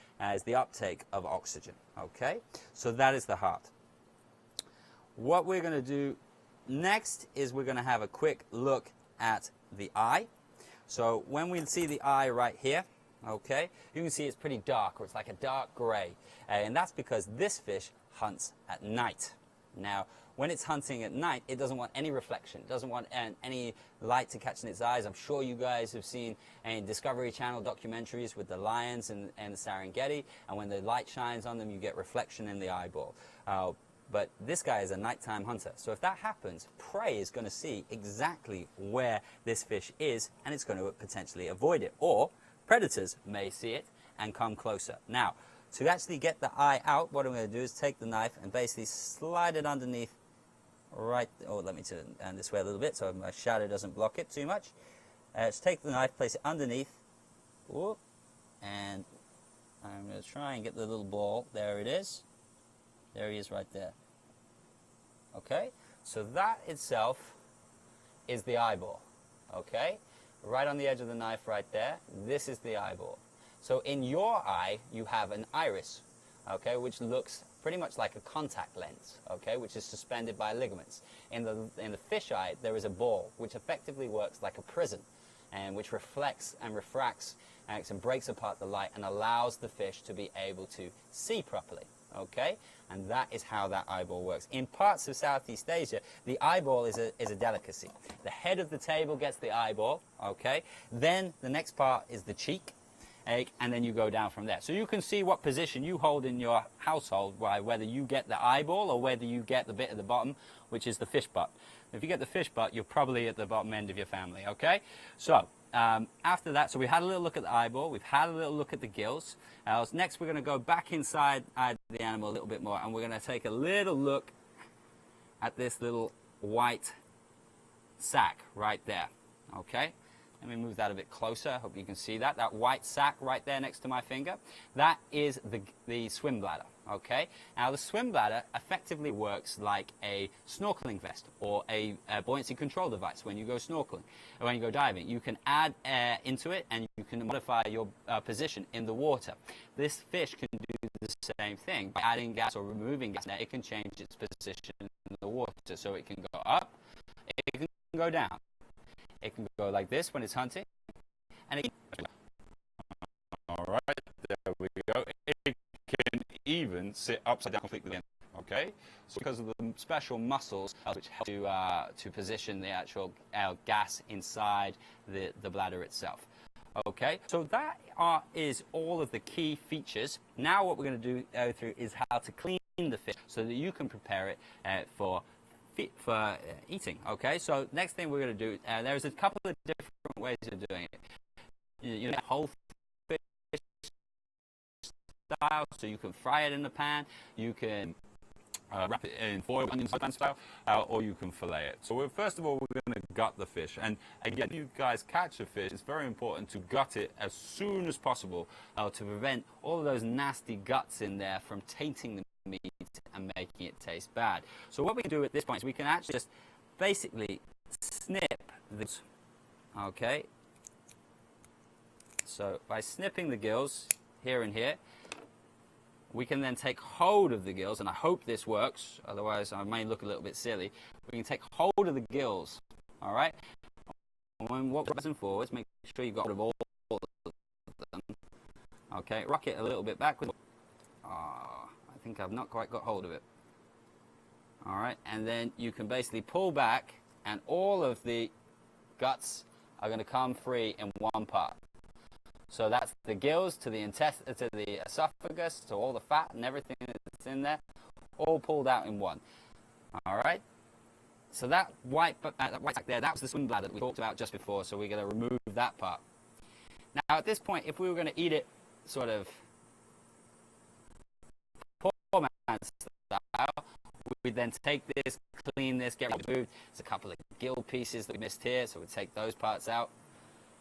the uptake of oxygen. Okay, so that is the heart. What we're going to do next is we're going to have a quick look at the eye. So when we see the eye right here, okay, you can see it's pretty dark, or it's like a dark gray, and that's because this fish hunts at night. Now, when it's hunting at night, it doesn't want any reflection. It doesn't want any light to catch in its eyes. I'm sure you guys have seen Discovery Channel documentaries with the lions and the Serengeti, and when the light shines on them, you get reflection in the eyeball. But this guy is a nighttime hunter. So if that happens, prey is going to see exactly where this fish is, and it's going to potentially avoid it. Or predators may see it and come closer. Now, to actually get the eye out, what I'm going to do is take the knife and basically slide it underneath right, oh, let me turn this way a little bit so my shadow doesn't block it too much. Just take the knife, place it underneath, whoop, and I'm going to try and get the little ball. There it is. There he is right there. Okay, so that itself is the eyeball. Okay, right on the edge of the knife right there, this is the eyeball. So in your eye, you have an iris, okay, which looks pretty much like a contact lens, okay, which is suspended by ligaments. In the fish eye, there is a ball, which effectively works like a prism, and which reflects and refracts and breaks apart the light and allows the fish to be able to see properly. Okay, and that is how that eyeball works. In parts of Southeast Asia, the eyeball is a delicacy. The head of the table gets the eyeball, okay, then the next part is the cheek, and then you go down from there. So you can see what position you hold in your household by whether you get the eyeball or whether you get the bit at the bottom, which is the fish butt. If you get the fish butt, you're probably at the bottom end of your family, okay? So after that, so we had a little look at the eyeball, we've had a little look at the gills. Next, we're going to go back inside the animal a little bit more, and we're going to take a little look at this little white sac right there, okay? Let me move that a bit closer. I hope you can see that. That white sac right there next to my finger, that is the swim bladder, okay? Now, the swim bladder effectively works like a snorkeling vest or a buoyancy control device when you go snorkeling, or when you go diving. You can add air into it, and you can modify your position in the water. This fish can do the same thing. By adding gas or removing gas, it can change its position in the water. So it can go up, it can go down. It can go like this when it's hunting, and it can... All right, there we go. It can even sit upside down completely, okay? So because of the special muscles which help to position the actual gas inside the bladder itself. Okay, so that is all of the key features. Now what we're going to go through is how to clean the fish so that you can prepare it for eating. Okay, so next thing we're going to do, there's a couple of different ways of doing it. You know, whole fish style, so you can fry it in the pan, you can wrap it in foil, onion style, or you can fillet it. So first of all, we're going to gut the fish, and again, if you guys catch a fish, it's very important to gut it as soon as possible to prevent all of those nasty guts in there from tainting the meat and making it taste bad. So what we can do at this point is we can actually just basically snip this, okay? So by snipping the gills here and here, we can then take hold of the gills, and I hope this works, otherwise I may look a little bit silly. We can take hold of the gills, all right? And when what goes forwards, make sure you've got hold of all of them. Okay, rock it a little bit backwards. I think I've not quite got hold of it. All right, and then you can basically pull back, and all of the guts are going to come free in one part. So that's the gills to the esophagus, to all the fat and everything that's in there, all pulled out in one. All right. So that white sac there, that was the swim bladder that we talked about just before. So we're going to remove that part. Now at this point, if we were going to eat it sort of kind of style. We then take this, clean this, get removed. There's a couple of gill pieces that we missed here, so we take those parts out.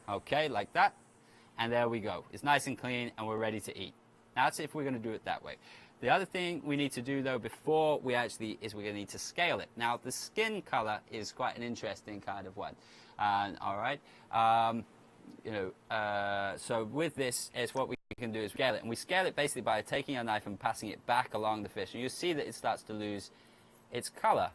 Okay, like that. And there we go. It's nice and clean, and we're ready to eat. Now, that's if we're going to do it that way. The other thing we need to do, though, before we actually, is we're going to need to scale it. Now, the skin color is quite an interesting kind of one. All right. So with this, is what we can do is scale it. And we scale it basically by taking our knife and passing it back along the fish. And you see that it starts to lose its color.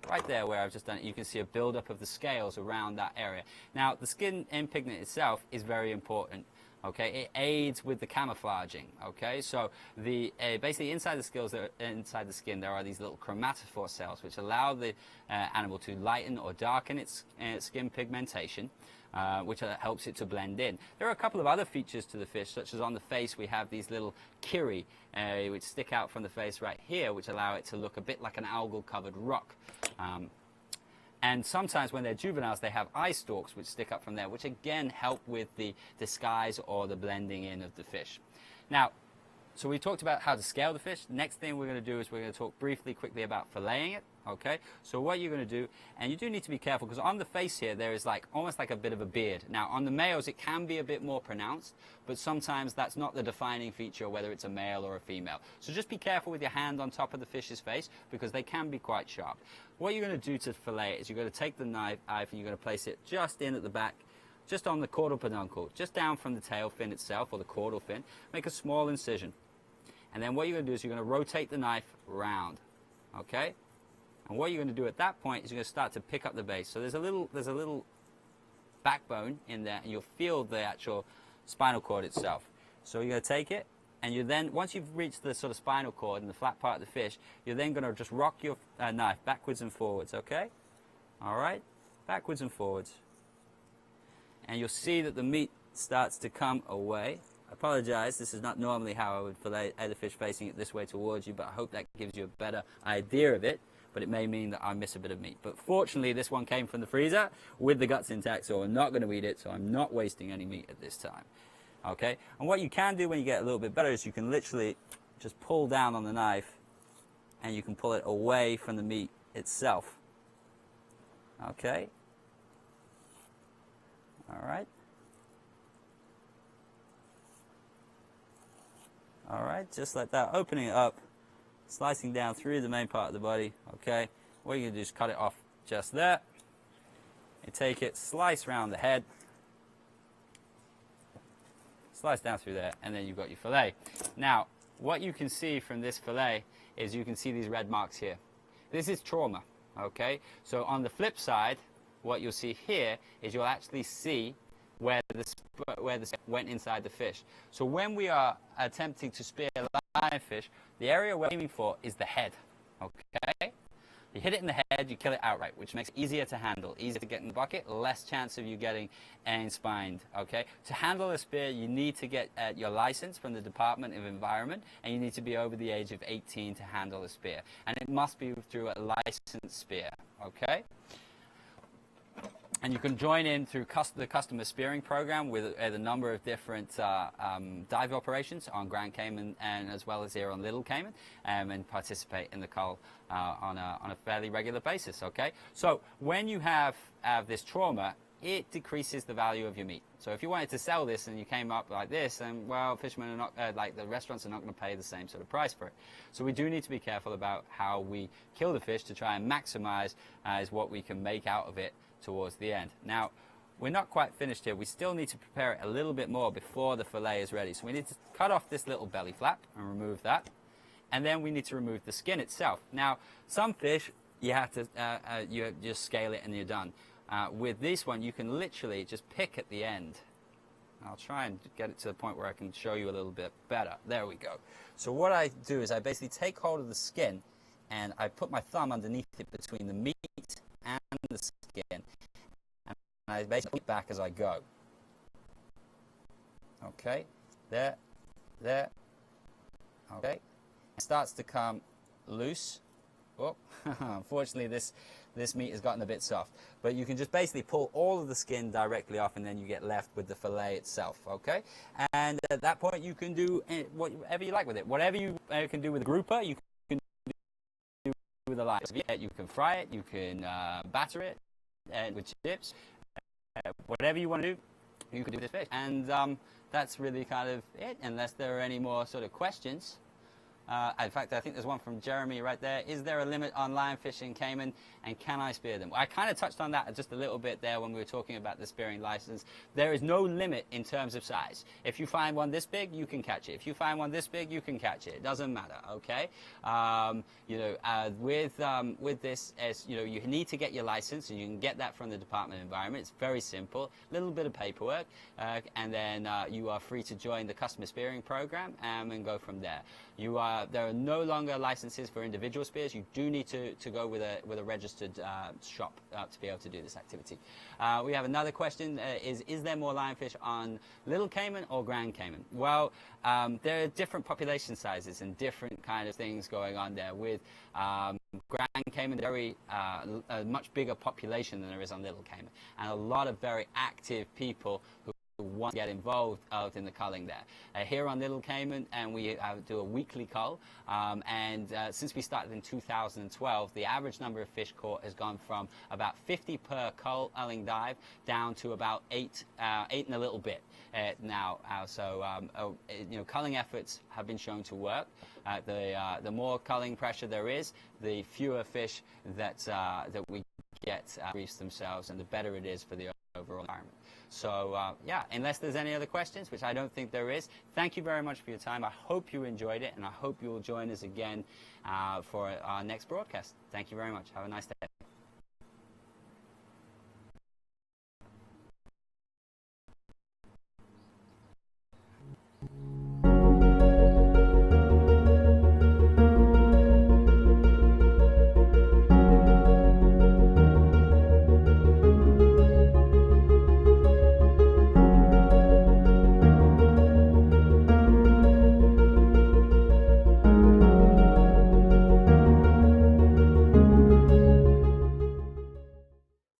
Right there where I've just done it, you can see a buildup of the scales around that area. Now, the skin pigment itself is very important. Okay, it aids with the camouflaging. Okay, so the basically inside the skin there are these little chromatophore cells which allow the animal to lighten or darken its skin pigmentation, which helps it to blend in. There are a couple of other features to the fish, such as on the face we have these little kiri which stick out from the face right here, which allow it to look a bit like an algal-covered rock. And sometimes when they're juveniles, they have eye stalks which stick up from there, which again help with the disguise or the blending in of the fish. Now, so we talked about how to scale the fish. Next thing we're going to do is we're going to talk quickly about filleting it. Okay, so what you're going to do, and you do need to be careful because on the face here there is almost like a bit of a beard. Now on the males it can be a bit more pronounced, but sometimes that's not the defining feature whether it's a male or a female. So just be careful with your hand on top of the fish's face because they can be quite sharp. What you're going to do to fillet it is you're going to take the knife and you're going to place it just in at the back, just on the caudal peduncle, just down from the tail fin itself or the caudal fin. Make a small incision, and then what you're going to do is you're going to rotate the knife round. Okay. And what you're going to do at that point is you're going to start to pick up the base. So there's a little backbone in there, and you'll feel the actual spinal cord itself. So you're going to take it, and you then, once you've reached the sort of spinal cord and the flat part of the fish, you're then going to just rock your knife backwards and forwards, okay? All right? Backwards and forwards. And you'll see that the meat starts to come away. I apologize, this is not normally how I would fillet the fish facing it this way towards you, but I hope that gives you a better idea of it. But it may mean that I miss a bit of meat. But fortunately, this one came from the freezer with the guts intact, so I'm not going to eat it, so I'm not wasting any meat at this time. Okay? And what you can do when you get a little bit better is you can literally just pull down on the knife, and you can pull it away from the meat itself. Okay? All right? All right, just like that, opening it up. Slicing down through the main part of the body, okay? What you're going to do is cut it off just there. You take it, slice around the head, slice down through there, and then you've got your fillet. Now, what you can see from this fillet is you can see these red marks here. This is trauma, okay? So on the flip side, what you'll see here is you'll actually see where the went inside the fish. So when we are attempting to spear lionfish, the area we're aiming for is the head, okay? You hit it in the head, you kill it outright, which makes it easier to handle, easier to get in the bucket, less chance of you getting spined, okay? To handle a spear, you need to get your license from the Department of Environment, and you need to be over the age of 18 to handle a spear. And it must be through a licensed spear, okay? And you can join in through the customer spearing program with a number of different dive operations on Grand Cayman and as well as here on Little Cayman, and participate in the cull on a fairly regular basis, okay? So when you have this trauma, it decreases the value of your meat. So if you wanted to sell this and you came up like this, then, well, fishermen are not, like the restaurants are not going to pay the same sort of price for it. So we do need to be careful about how we kill the fish to try and maximize what we can make out of it towards the end. Now, we're not quite finished here. We still need to prepare it a little bit more before the fillet is ready. So we need to cut off this little belly flap and remove that. And then we need to remove the skin itself. Now, some fish, you have to you just scale it and you're done. With this one, you can literally just pick at the end. I'll try and get it to the point where I can show you a little bit better. There we go. So what I do is I basically take hold of the skin and I put my thumb underneath it between the meat and the skin, and I basically back as I go. Okay, there, okay. It starts to come loose. Oh, unfortunately this meat has gotten a bit soft, but you can just basically pull all of the skin directly off, and then you get left with the fillet itself, okay? And at that point you can do whatever you like with it. Whatever you can do with a grouper, you can the line. You can fry it, you can batter it with chips, whatever you want to do, you can do with this fish. And that's really kind of it, unless there are any more sort of questions. In fact, I think there's one from Jeremy right there. Is there a limit on lionfish in Cayman, and can I spear them? I kind of touched on that just a little bit there when we were talking about the spearing license. There is no limit in terms of size. If you find one this big, you can catch it. If you find one this big, you can catch it. It doesn't matter, okay? With this, as you know, you need to get your license, and you can get that from the Department of Environment. It's very simple, a little bit of paperwork, and then you are free to join the customer spearing program and go from there. There are no longer licenses for individual spears. You do need to go with a registered shop to be able to do this activity. We have another question: is there more lionfish on Little Cayman or Grand Cayman? Well, there are different population sizes and different kind of things going on there. With Grand Cayman, a much bigger population than there is on Little Cayman, and a lot of very active people who want to get involved out in the culling there. Here on Little Cayman, and we do a weekly cull, and since we started in 2012, the average number of fish caught has gone from about 50 per culling dive down to about 8 and a little bit now. Culling efforts have been shown to work. The more culling pressure there is, the fewer fish that we get reefs themselves, and the better it is for the overall environment. So unless there's any other questions, which I don't think there is, thank you very much for your time. I hope you enjoyed it, and I hope you will join us again for our next broadcast. Thank you very much. Have a nice day.